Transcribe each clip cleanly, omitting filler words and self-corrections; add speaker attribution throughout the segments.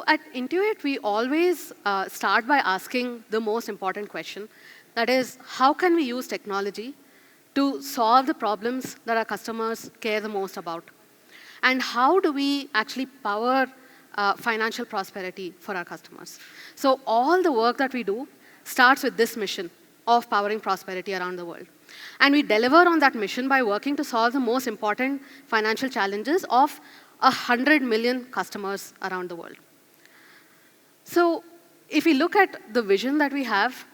Speaker 1: at Intuit, we always start by asking the most important question. That is, how can we use technology to solve the problems that our customers care the most about? And how do we actually power financial prosperity for our customers? So all the work that we do starts with this mission of powering prosperity around the world. And we deliver on that mission by working to solve the most important financial challenges of 100 million customers around the world. So if we look at the vision that we have,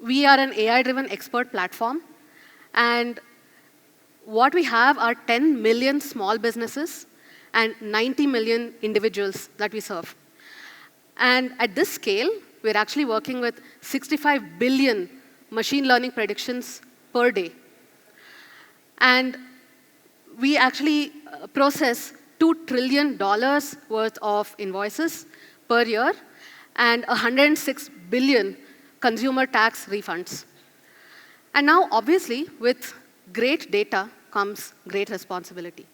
Speaker 1: we are an AI-driven expert platform. And what we have are 10 million small businesses and 90 million individuals that we serve. And at this scale, we're actually working with 65 billion machine learning predictions per day. And we actually process $2 trillion worth of invoices per year and 106 billion consumer tax refunds. And now, obviously, with great data comes great responsibility.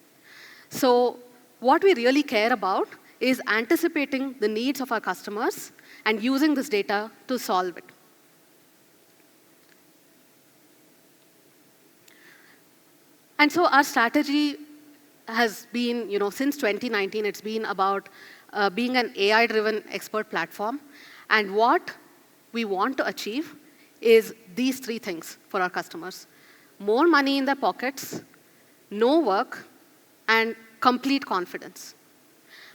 Speaker 1: So what we really care about is anticipating the needs of our customers and using this data to solve it. And so our strategy has been, since 2019, it's been about being an AI-driven expert platform. And what we want to achieve is these three things for our customers: more money in their pockets, no work, and complete confidence.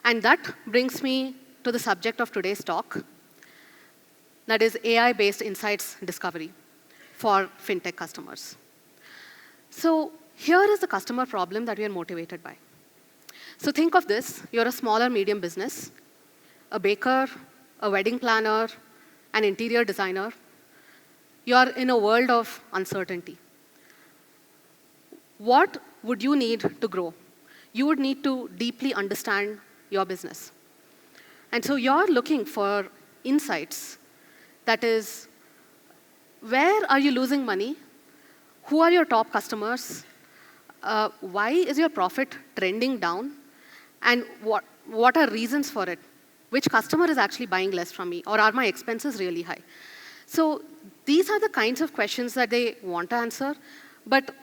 Speaker 1: And that brings me to the subject of today's talk, that is AI-based insights discovery for fintech customers. So here is the customer problem that we are motivated by. So think of this. You're a small or medium business, a baker, a wedding planner, an interior designer. You're in a world of uncertainty. What would you need to grow? You would need to deeply understand your business. And so you're looking for insights. That is, where are you losing money? Who are your top customers? Why is your profit trending down? And what are reasons for it? Which customer is actually buying less from me? Or are my expenses really high? So these are the kinds of questions that they want to answer. But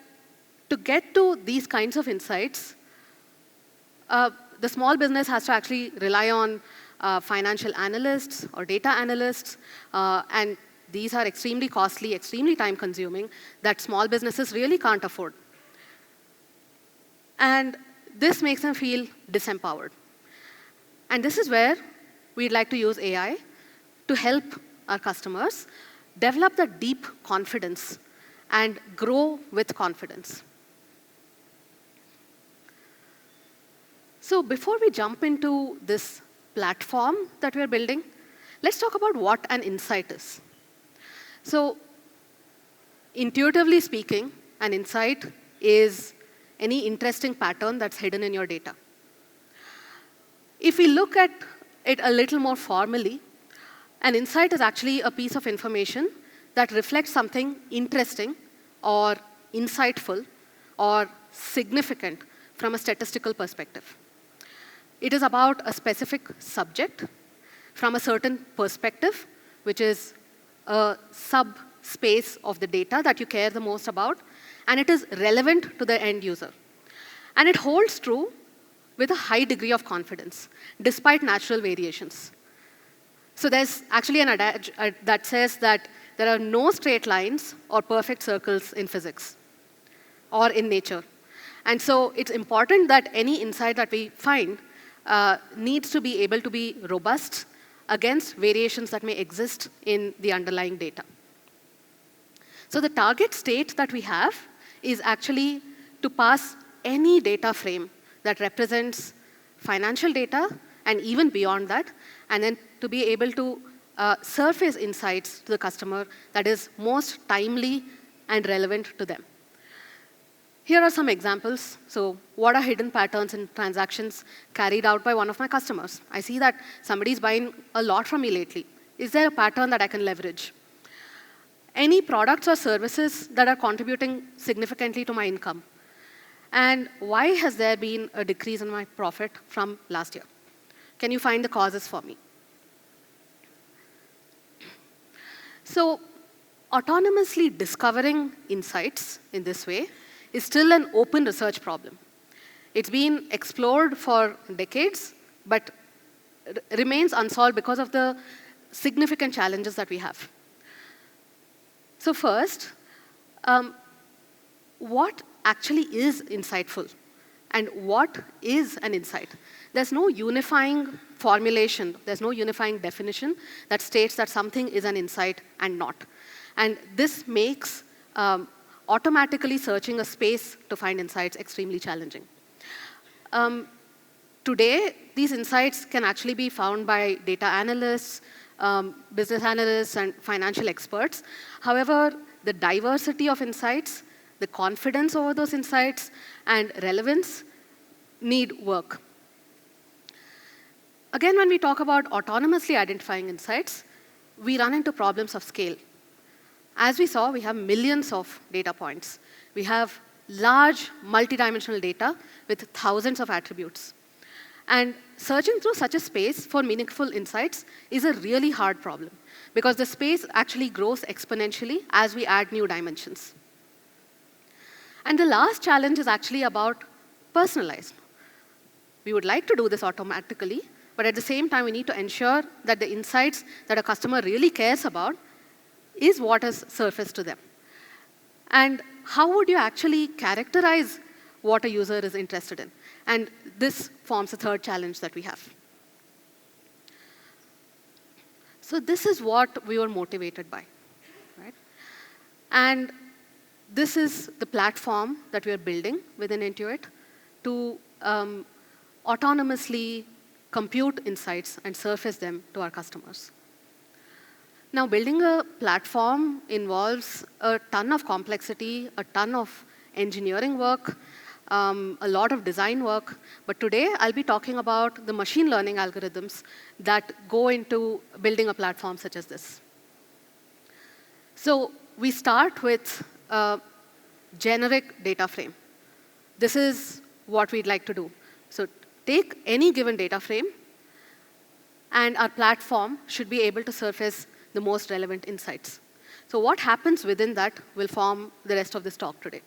Speaker 1: to get to these kinds of insights, the small business has to actually rely on financial analysts or data analysts. And these are extremely costly, extremely time-consuming, that small businesses really can't afford. And this makes them feel disempowered. And this is where we'd like to use AI to help our customers develop the deep confidence and grow with confidence. So before we jump into this platform that we're building, let's talk about what an insight is. So intuitively speaking, an insight is any interesting pattern that's hidden in your data. If we look at it a little more formally, an insight is actually a piece of information that reflects something interesting or insightful or significant from a statistical perspective. It is about a specific subject from a certain perspective, which is a subspace of the data that you care the most about, and it is relevant to the end user. And it holds true with a high degree of confidence, despite natural variations. So there's actually an adage that says that there are no straight lines or perfect circles in physics or in nature. And so it's important that any insight that we find needs to be able to be robust against variations that may exist in the underlying data. So the target state that we have is actually to pass any data frame that represents financial data and even beyond that, and then to be able to surface insights to the customer that is most timely and relevant to them. Here are some examples. So what are hidden patterns in transactions carried out by one of my customers? I see that somebody's buying a lot from me lately. Is there a pattern that I can leverage? Any products or services that are contributing significantly to my income? And why has there been a decrease in my profit from last year? Can you find the causes for me? So autonomously discovering insights in this way is still an open research problem. It's been explored for decades, but remains unsolved because of the significant challenges that we have. So first, what actually is insightful? And what is an insight? There's no unifying formulation, there's no unifying definition that states that something is an insight and not. And this makes automatically searching a space to find insights extremely challenging. Today, these insights can actually be found by data analysts, business analysts, and financial experts. However, the diversity of insights, the confidence over those insights, and relevance need work. Again, when we talk about autonomously identifying insights, we run into problems of scale. As we saw, we have millions of data points. We have large multidimensional data with thousands of attributes. And searching through such a space for meaningful insights is a really hard problem because the space actually grows exponentially as we add new dimensions. And the last challenge is actually about personalized. We would like to do this automatically, but at the same time, we need to ensure that the insights that a customer really cares about is what is surfaced to them. And how would you actually characterize what a user is interested in? And this forms a third challenge that we have. So this is what we were motivated by, right? And this is the platform that we are building within Intuit to autonomously compute insights and surface them to our customers. Now, building a platform involves a ton of complexity, a ton of engineering work, a lot of design work. But today, I'll be talking about the machine learning algorithms that go into building a platform such as this. So we start with a generic data frame. This is what we'd like to do. So take any given data frame, and our platform should be able to surface the most relevant insights. So what happens within that will form the rest of this talk today.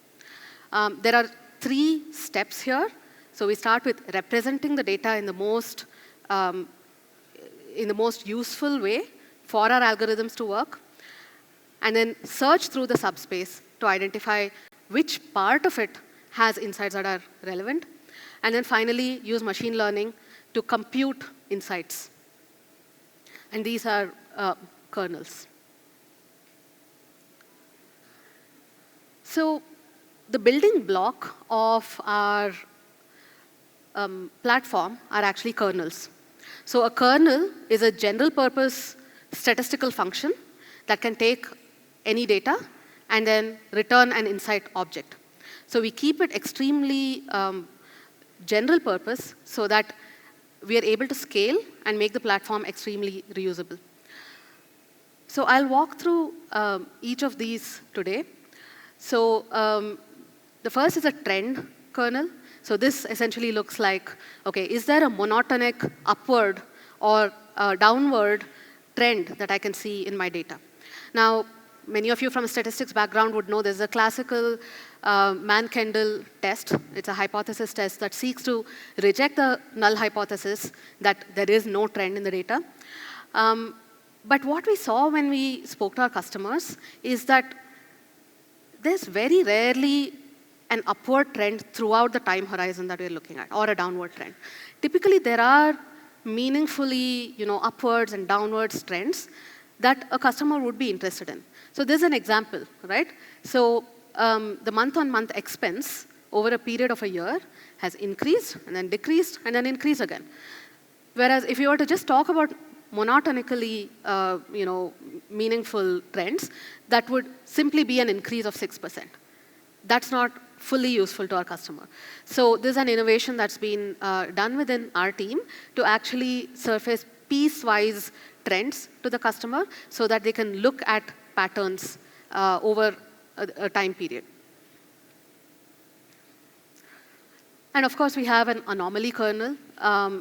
Speaker 1: There are 3 steps here. So we start with representing the data in the most useful way for our algorithms to work, and then search through the subspace to identify which part of it has insights that are relevant, and then finally use machine learning to compute insights. And these are kernels. So the building block of our platform are actually kernels. So a kernel is a general purpose statistical function that can take any data and then return an insight object. So we keep it extremely general purpose so that we are able to scale and make the platform extremely reusable. So I'll walk through each of these today. So the first is a trend kernel. So this essentially looks like, okay, is there a monotonic upward or downward trend that I can see in my data? Now, many of you from a statistics background would know there's a classical Mann-Kendall test. It's a hypothesis test that seeks to reject the null hypothesis that there is no trend in the data. But what we saw when we spoke to our customers is that there's very rarely an upward trend throughout the time horizon that we're looking at, or a downward trend. Typically, there are meaningfully, upwards and downwards trends that a customer would be interested in. So this is an example, right? So the month-on-month expense over a period of a year has increased and then decreased and then increased again. Whereas if you were to just talk about monotonically, meaningful trends, that would simply be an increase of 6%. That's not fully useful to our customer. So this is an innovation that's been done within our team to actually surface piece-wise trends to the customer so that they can look at patterns over a time period. And of course, we have an anomaly kernel.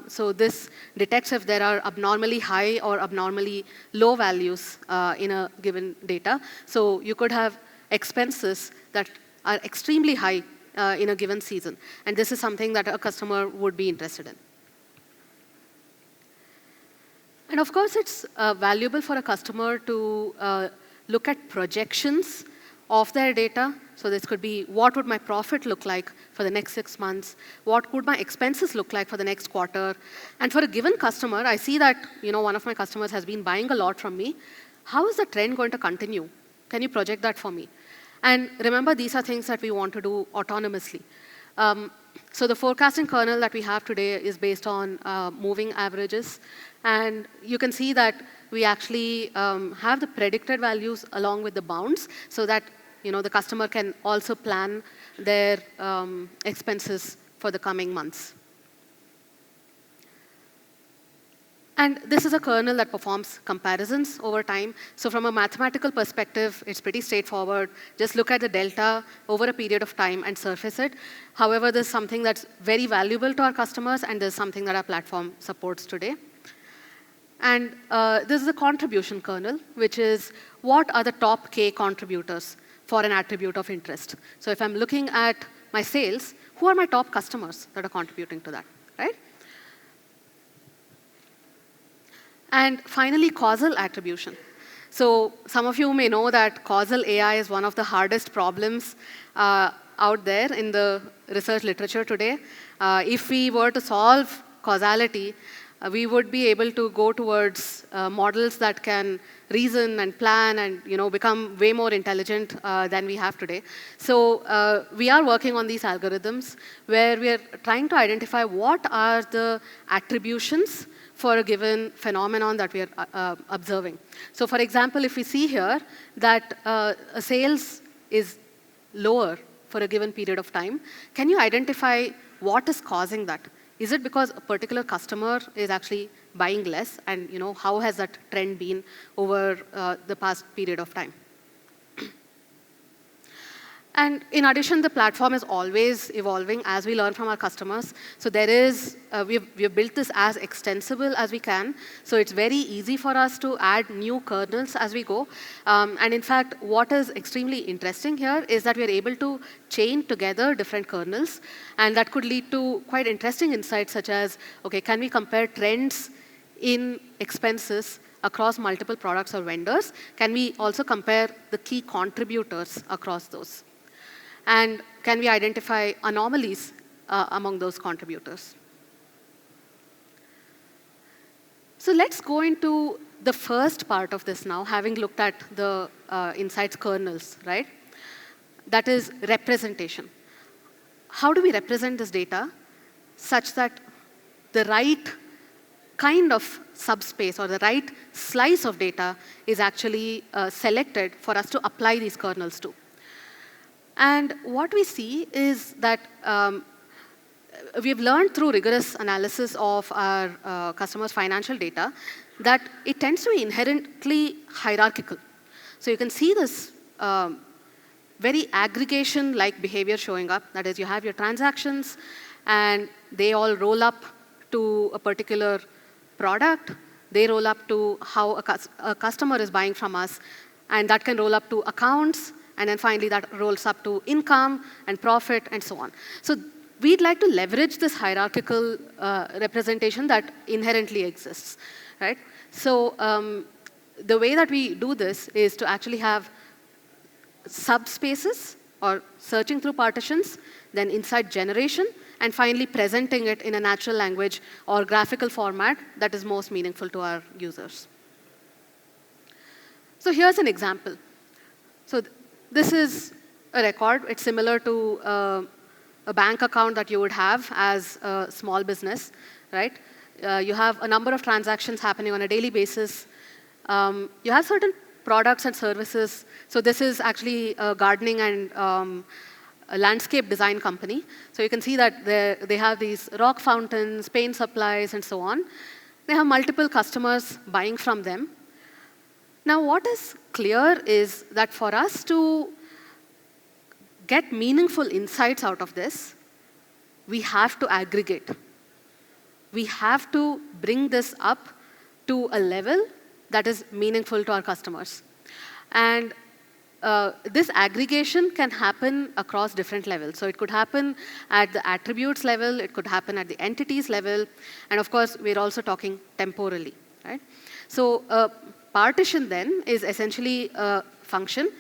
Speaker 1: So this detects if there are abnormally high or abnormally low values in a given data. So you could have expenses that are extremely high in a given season. And this is something that a customer would be interested in. And of course, it's valuable for a customer to look at projections of their data. So this could be, what would my profit look like for the next 6 months? What would my expenses look like for the next quarter? And for a given customer, I see that one of my customers has been buying a lot from me. How is the trend going to continue? Can you project that for me? And remember, these are things that we want to do autonomously. So the forecasting kernel that we have today is based on moving averages. And you can see that we actually have the predicted values along with the bounds so that the customer can also plan their expenses for the coming months. And this is a kernel that performs comparisons over time. So from a mathematical perspective, it's pretty straightforward. Just look at the delta over a period of time and surface it. However, there's something that's very valuable to our customers, and there's something that our platform supports today. And this is a contribution kernel, which is what are the top K contributors for an attribute of interest. So if I'm looking at my sales, who are my top customers that are contributing to that, right? And finally, causal attribution. So some of you may know that causal AI is one of the hardest problems out there in the research literature today. If we were to solve causality, we would be able to go towards models that can reason and plan and become way more intelligent than we have today. So we are working on these algorithms where we are trying to identify what are the attributions for a given phenomenon that we are observing. So for example, if we see here that a sales is lower for a given period of time, can you identify what is causing that? Is it because a particular customer is actually buying less, and how has that trend been over the past period of time? And in addition, the platform is always evolving as we learn from our customers. So there is, we've built this as extensible as we can. So it's very easy for us to add new kernels as we go. And in fact, what is extremely interesting here is that we are able to chain together different kernels. And that could lead to quite interesting insights such as, okay, can we compare trends in expenses across multiple products or vendors? Can we also compare the key contributors across those? And can we identify anomalies among those contributors? So let's go into the first part of this now, having looked at the insights kernels, right? That is representation. How do we represent this data such that the right kind of subspace or the right slice of data is actually selected for us to apply these kernels to? And what we see is that we've learned through rigorous analysis of our customers' financial data that it tends to be inherently hierarchical. So you can see this very aggregation-like behavior showing up. That is, you have your transactions, and they all roll up to a particular product. They roll up to how a customer is buying from us, and that can roll up to accounts. And then finally, that rolls up to income and profit and so on. So we'd like to leverage this hierarchical representation that inherently exists, right? So the way that we do this is to actually have subspaces or searching through partitions, then insight generation, and finally presenting it in a natural language or graphical format that is most meaningful to our users. So here's an example. So this is a record. It's similar to a bank account that you would have as a small business, right? You have a number of transactions happening on a daily basis. You have certain products and services. So this is actually a gardening and a landscape design company. So you can see that they have these rock fountains, paint supplies, and so on. They have multiple customers buying from them. Now, what is clear is that for us to get meaningful insights out of this, we have to aggregate. We have to bring this up to a level that is meaningful to our customers. And this aggregation can happen across different levels. So it could happen at the attributes level, it could happen at the entities level, and of course, we're also talking temporally, right? So a partition then is essentially a function.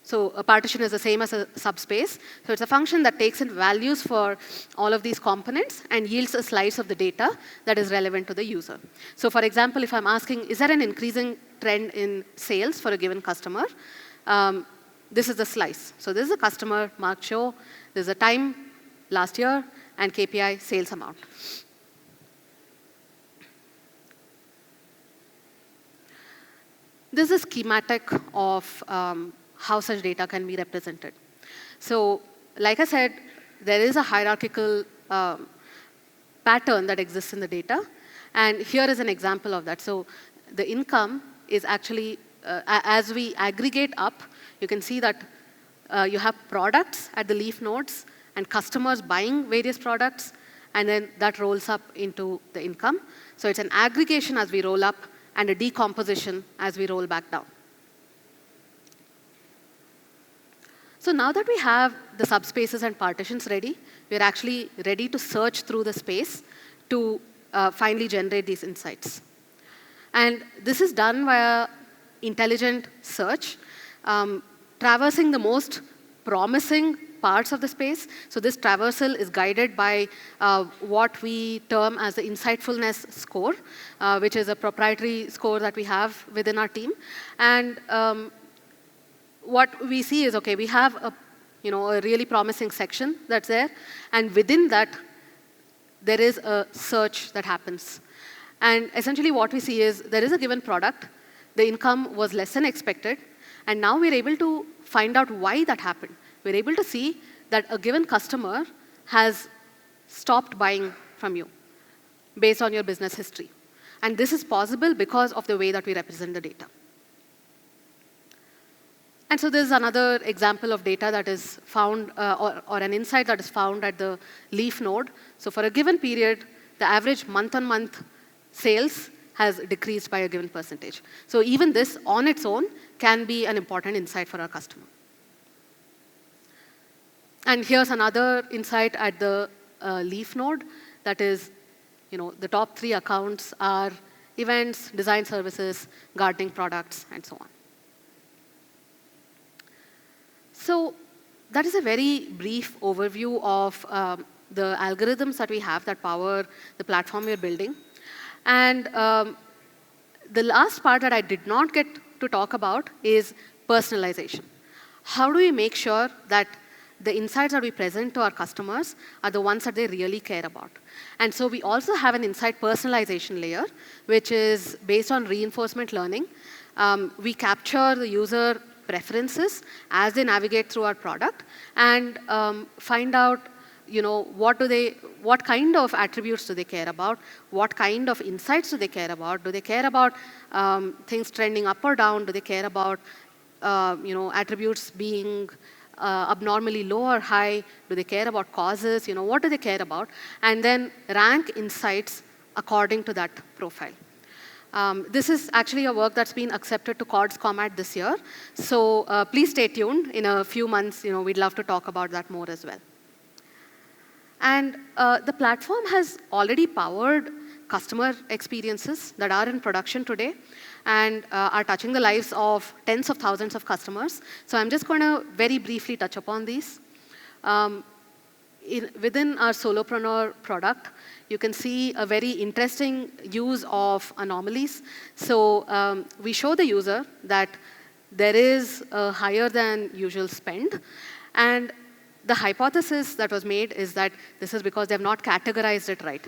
Speaker 1: So a partition is the same as a subspace. So it's a function that takes in values for all of these components and yields a slice of the data that is relevant to the user. So for example, if I'm asking, is there an increasing trend in sales for a given customer? This is the slice. So this is a customer marked show, this is a time last year, and KPI sales amount. This is a schematic of how such data can be represented. So like I said, there is a hierarchical pattern that exists in the data. And here is an example of that. So the income is actually, as we aggregate up, you can see that you have products at the leaf nodes and customers buying various products, and then that rolls up into the income. So it's an aggregation as we roll up and a decomposition as we roll back down. So now that we have the subspaces and partitions ready, we're actually ready to search through the space to finally generate these insights. And this is done via intelligent search, traversing the most promising parts of the space. So this traversal is guided by what we term as the insightfulness score, which is a proprietary score that we have within our team. And what we see is, okay, we have a really promising section that's there, and within that, there is a search that happens. And essentially what we see is there is a given product, the income was less than expected, and now we're able to find out why that happened. We're able to see that a given customer has stopped buying from you based on your business history. And this is possible because of the way that we represent the data. And so there's another example of data that is found, or an insight that is found at the leaf node. So for a given period, the average month-on-month sales has decreased by a given percentage. So even this on its own can be an important insight for our customer. And here's another insight at the leaf node. That is, the top 3 accounts are events, design services, gardening products, and so on. So that is a very brief overview of the algorithms that we have that power the platform we're building. And the last part that I did not get to talk about is personalization. How do we make sure that the insights that we present to our customers are the ones that they really care about? And so we also have an insight personalization layer, which is based on reinforcement learning. We capture the user preferences as they navigate through our product and find out what kind of attributes do they care about, what kind of insights do they care about, do they care about things trending up or down, do they care about attributes being abnormally low or high, do they care about causes, what do they care about, and then rank insights according to that profile. This is actually a work that's been accepted to CORDS Comat this year. So please stay tuned. In a few months, we'd love to talk about that more as well. And the platform has already powered customer experiences that are in production today and are touching the lives of tens of thousands of customers. So I'm just going to very briefly touch upon these. Within our Solopreneur product, you can see a very interesting use of anomalies. So we show the user that there is a higher than usual spend. And the hypothesis that was made is that this is because they have not categorized it right.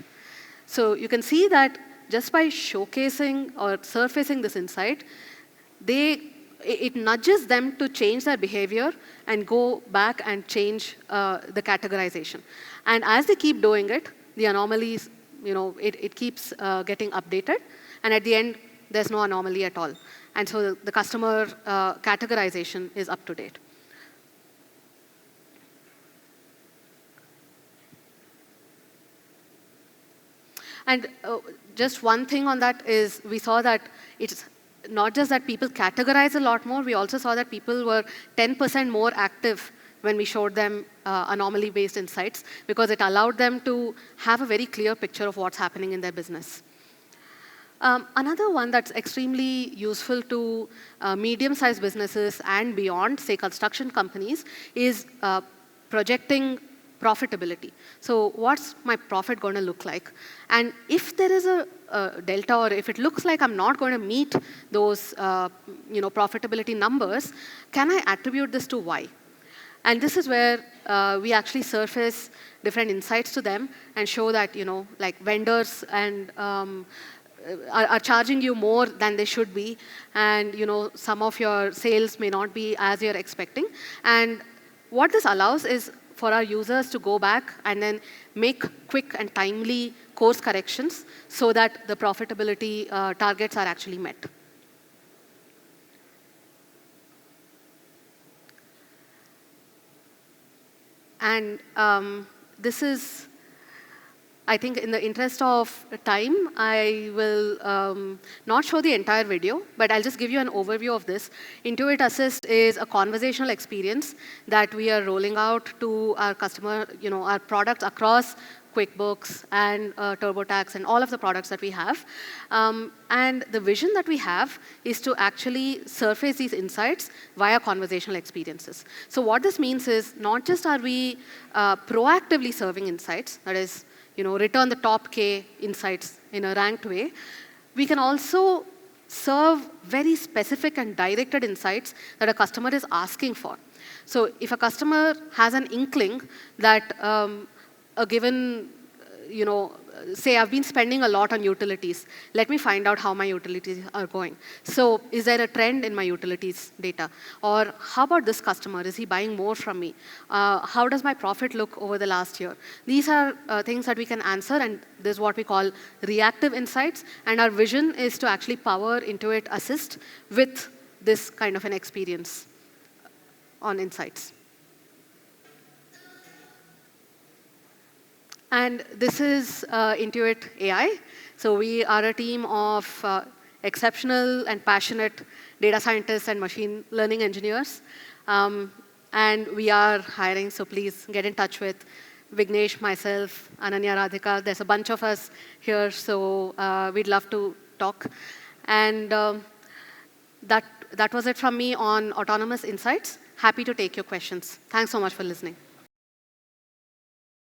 Speaker 1: So you can see that just by showcasing or surfacing this insight, it nudges them to change their behavior and go back and change the categorization. And as they keep doing it, the anomalies, it keeps getting updated. And at the end, there's no anomaly at all. And so the customer categorization is up to date. And just one thing on that is we saw that it's not just that people categorize a lot more, we also saw that people were 10% more active when we showed them anomaly-based insights, because it allowed them to have a very clear picture of what's happening in their business. Another one that's extremely useful to medium-sized businesses and beyond, say construction companies, is projecting profitability. So what's my profit going to look like? And if there is a delta, or if it looks like I'm not going to meet those profitability numbers, can I attribute this to why? And this is where we actually surface different insights to them and show that, like vendors and are charging you more than they should be, and some of your sales may not be as you're expecting. And what this allows is for our users to go back and then make quick and timely course corrections so that the profitability targets are actually met. And this is, I think in the interest of time, I will not show the entire video, but I'll just give you an overview of this. Intuit Assist is a conversational experience that we are rolling out to our customer, our products across QuickBooks and TurboTax and all of the products that we have. And the vision that we have is to actually surface these insights via conversational experiences. So what this means is not just are we proactively serving insights, that is, return the top K insights in a ranked way, we can also serve very specific and directed insights that a customer is asking for. So if a customer has an inkling that a given, say I've been spending a lot on utilities, let me find out how my utilities are going. So is there a trend in my utilities data? Or how about this customer? Is he buying more from me? How does my profit look over the last year? These are things that we can answer, and this is what we call reactive insights. And our vision is to actually power Intuit Assist with this kind of an experience on insights. And this is Intuit AI. So we are a team of exceptional and passionate data scientists and machine learning engineers. And we are hiring, so please get in touch with Vignesh, myself, Ananya, Radhika. There's a bunch of us here, so we'd love to talk. And that was it from me on autonomous insights. Happy to take your questions. Thanks so much for listening.